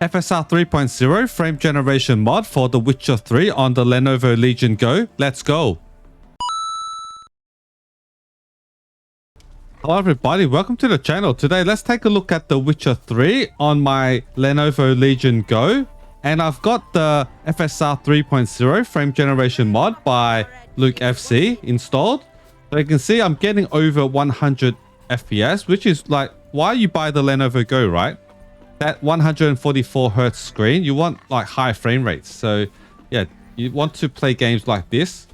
FSR 3.0 frame generation mod for The Witcher 3 on the Lenovo Legion GO. Let's go. Hello everybody, welcome to the channel. Today let's take a look at The Witcher 3 on my Lenovo Legion GO. And I've got the FSR 3.0 frame generation mod by LukeFZ installed. So you can see I'm getting over 100 FPS, which is like why you buy the Lenovo GO, right? That 144 Hz screen, you want like high frame rates. So yeah, you want to play games like this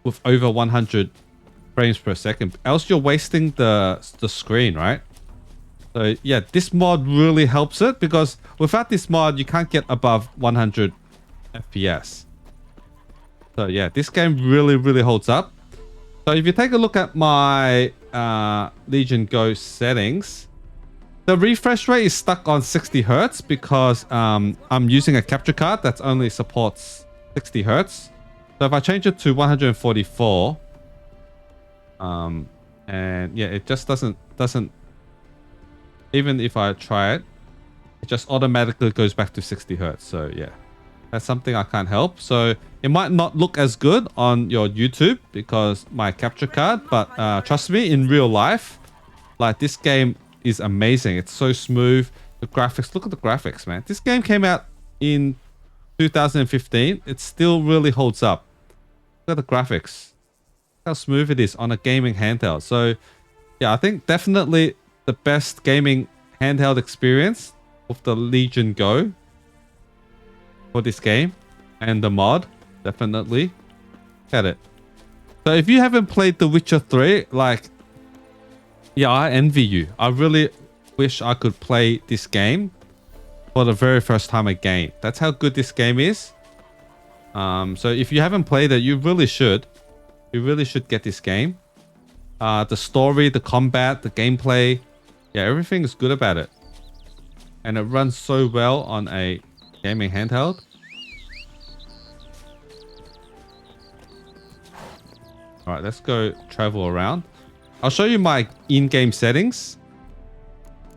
with over 100 frames per second, else you're wasting the screen, right? So yeah, this mod really helps it, because without this mod you can't get above 100 FPS. So yeah, this game really holds up. So if you take a look at my Legion GO settings, the refresh rate is stuck on 60 Hz because I'm using a capture card that only supports 60 Hz. So if I change it to 144, and yeah, it just doesn't, even if I try it, it just automatically goes back to 60 Hz. So yeah, that's something I can't help. So it might not look as good on your YouTube because my capture card, but trust me, in real life, like this game is amazing. It's so smooth. The graphics, look at the graphics, man. This game came out in 2015. It still really holds up. Look at the graphics, how smooth it is on a gaming handheld. So yeah, I think definitely the best gaming handheld experience with the Legion GO for this game, and the mod definitely get it. So if you haven't played The Witcher 3, like, yeah, I envy you. I really wish I could play this game for the very first time again. That's how good this game is. So if you haven't played it, you really should. You really should get this game. The story, the combat, the gameplay, yeah, everything is good about it. And it runs so well on a gaming handheld. All right, let's go travel around. I'll show you my in-game settings.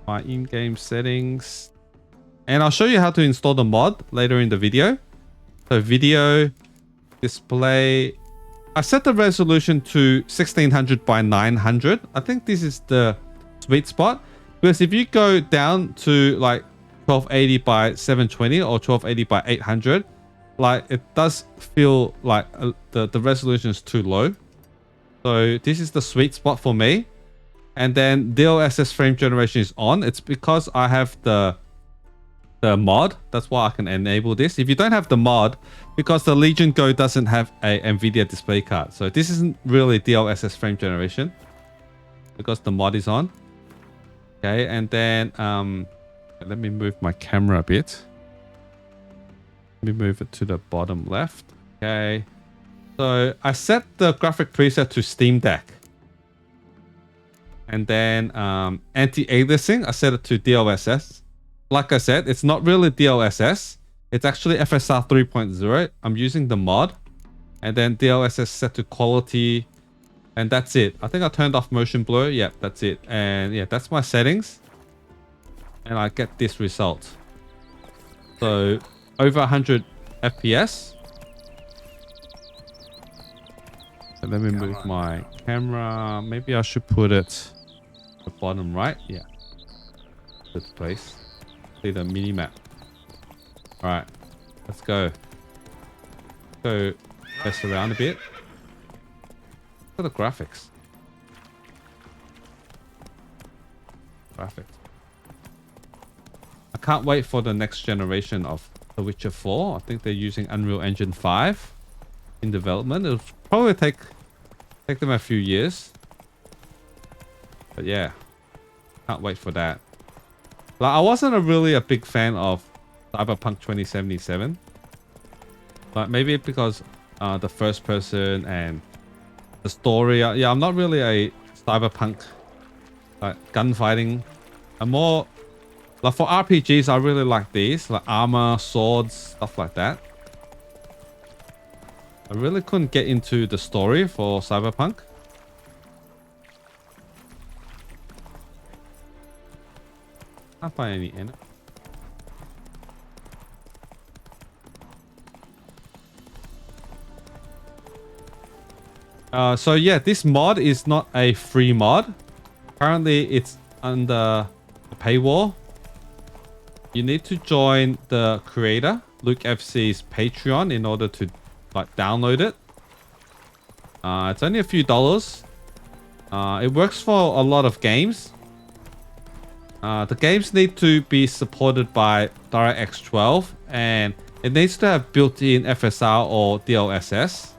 And I'll show you how to install the mod later in the video. So video, display. I set the resolution to 1600 by 900. I think this is the sweet spot. Because if you go down to like 1280 by 720 or 1280 by 800, like it does feel like the resolution is too low. So this is the sweet spot for me. And then DLSS frame generation is on. It's because I have the mod. That's why I can enable this. If you don't have the mod, because the Legion GO doesn't have a NVIDIA display card. So this isn't really DLSS frame generation because the mod is on. Okay, and then let me move my camera a bit. Let me move it to the bottom left. Okay. So I set the graphic preset to Steam Deck. And then anti-aliasing, I set it to DLSS. Like I said, it's not really DLSS. It's actually FSR 3.0. I'm using the mod. And then DLSS set to quality. And that's it. I think I turned off motion blur. Yeah, that's it. And yeah, that's my settings. And I get this result. So over 100 FPS. So let me move my camera. Maybe I should put it at the bottom right. Yeah. Good place. See the mini map. All right. Let's go. Go mess around a bit. Look at the graphics. Perfect. I can't wait for the next generation of The Witcher 4. I think they're using Unreal Engine 5 in development. It'll probably take them a few years. But yeah, can't wait for that. Like, I wasn't really a big fan of Cyberpunk 2077. But maybe because the first person and the story. Yeah, I'm not really a Cyberpunk like gunfighting. I'm more like for RPGs. I really like these, like armor, swords, stuff like that. I really couldn't get into the story for Cyberpunk. Can't find any in it. So yeah, this mod is not a free mod. Currently, it's under a paywall. You need to join the creator, LukeFZ's Patreon, in order to like download it. It's only a few dollars. It works for a lot of games. The games need to be supported by DirectX 12, and it needs to have built-in FSR or DLSS.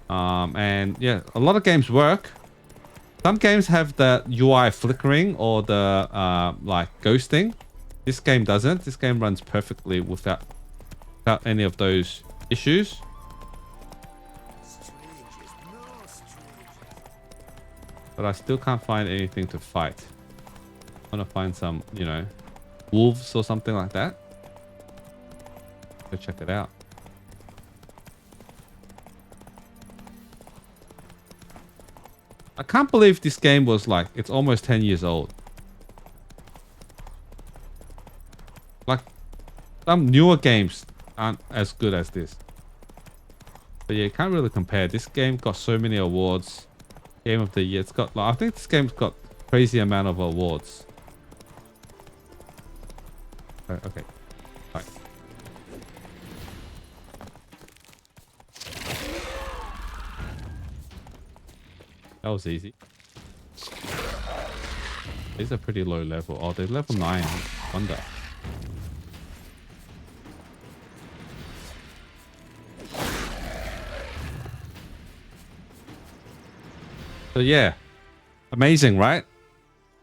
And yeah, a lot of games work. Some games have the UI flickering or the like ghosting. This game doesn't. This game runs perfectly without any of those issues. But I still can't find anything to fight. I want to find some, you know, wolves or something like that. Go check it out. I can't believe this game was like, it's almost 10 years old. Like, some newer games aren't as good as this. But yeah, you can't really compare. This game got so many awards. Game of the year. It's got, like, I think this game's got crazy amount of awards. Okay. Right. That was easy. These are pretty low level. Oh, they're level 9. Wonder. So yeah, amazing, right?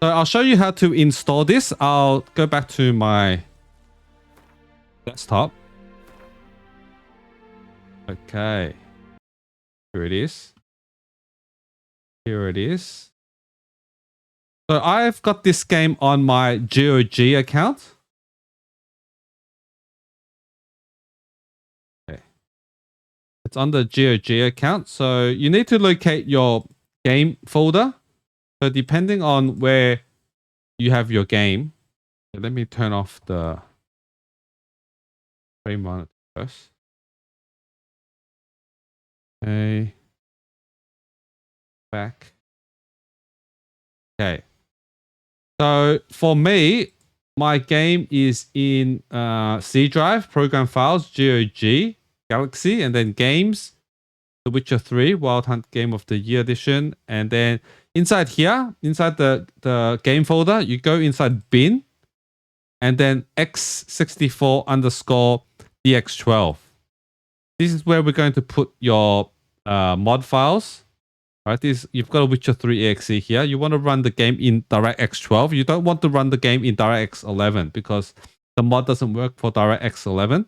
So I'll show you how to install this. I'll go back to my desktop. Okay. Here it is. Here it is. So I've got this game on my GOG account. Okay. It's on the GOG account. So you need to locate your game folder. So depending on where you have your game, let me turn off the frame monitor first. Okay. Back. Okay. So for me, my game is in C drive, program files, GOG, Galaxy, and then games, The Witcher 3, Wild Hunt Game of the Year Edition. And then inside here, inside the game folder, you go inside bin and then x64 underscore dx12. This is where we're going to put your mod files. Right, you've got a Witcher 3 exe here. You want to run the game in DirectX 12. You don't want to run the game in DirectX 11 because the mod doesn't work for DirectX 11.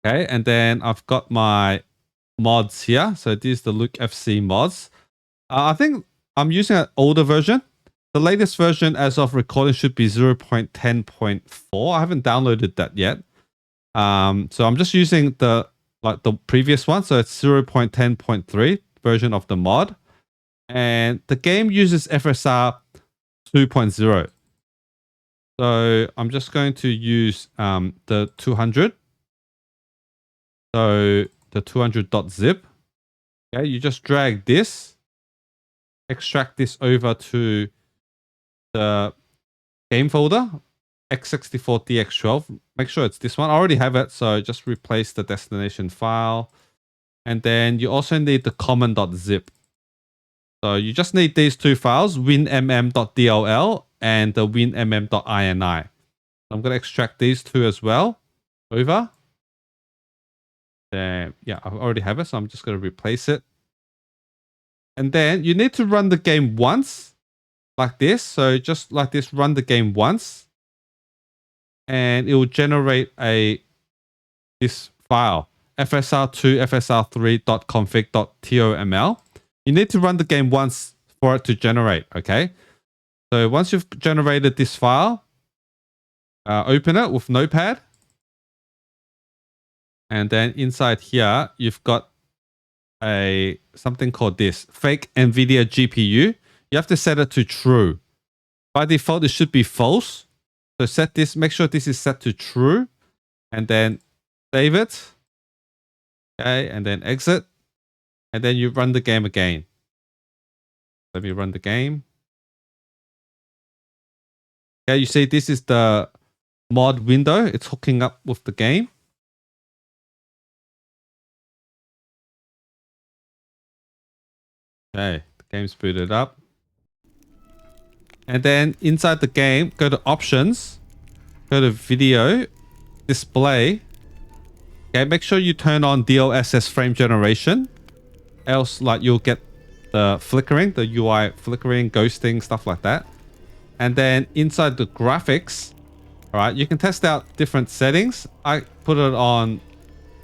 Okay, and then I've got my mods here. So these are the LukeFZ mods. I think I'm using an older version. The latest version as of recording should be 0.10.4. I haven't downloaded that yet. So I'm just using the previous one. So it's 0.10.3 version of the mod. And the game uses FSR 2.0. So I'm just going to use the 200. So the 200.zip. Okay, you just drag this, extract this over to the game folder, x64dx12. Make sure it's this one. I already have it, so just replace the destination file. And then you also need the common.zip. So you just need these two files, winmm.dll and the winmm.ini. I'm going to extract these two as well over. Then, yeah, I already have it, so I'm just going to replace it. And then you need to run the game once, like this. So just like this, run the game once. And it will generate this file, fsr2 fsr3.config.toml. You need to run the game once for it to generate, okay? So once you've generated this file, open it with Notepad. And then inside here, you've got something called this, fake NVIDIA GPU. You have to set it to true. By default, it should be false. So set this, make sure this is set to true. And then save it. Okay, and then exit. And then you run the game again. Let me run the game. Okay, you see this is the mod window. It's hooking up with the game. Okay, the game's booted up. And then inside the game, go to options, go to video, display. Okay, make sure you turn on DLSS frame generation. Else, like, you'll get the flickering, the UI flickering, ghosting, stuff like that. And then inside the graphics, all right, you can test out different settings. I put it on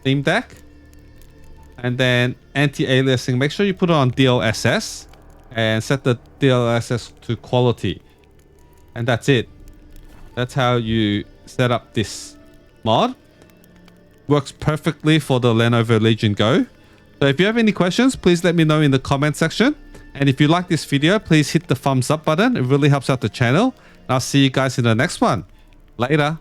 theme deck. And then anti-aliasing, make sure you put it on DLSS and set the DLSS to quality. And that's it. That's how you set up this mod. Works perfectly for the Lenovo Legion GO. So if you have any questions, please let me know in the comment section. And if you like this video, please hit the thumbs up button. It really helps out the channel. And I'll see you guys in the next one. Later.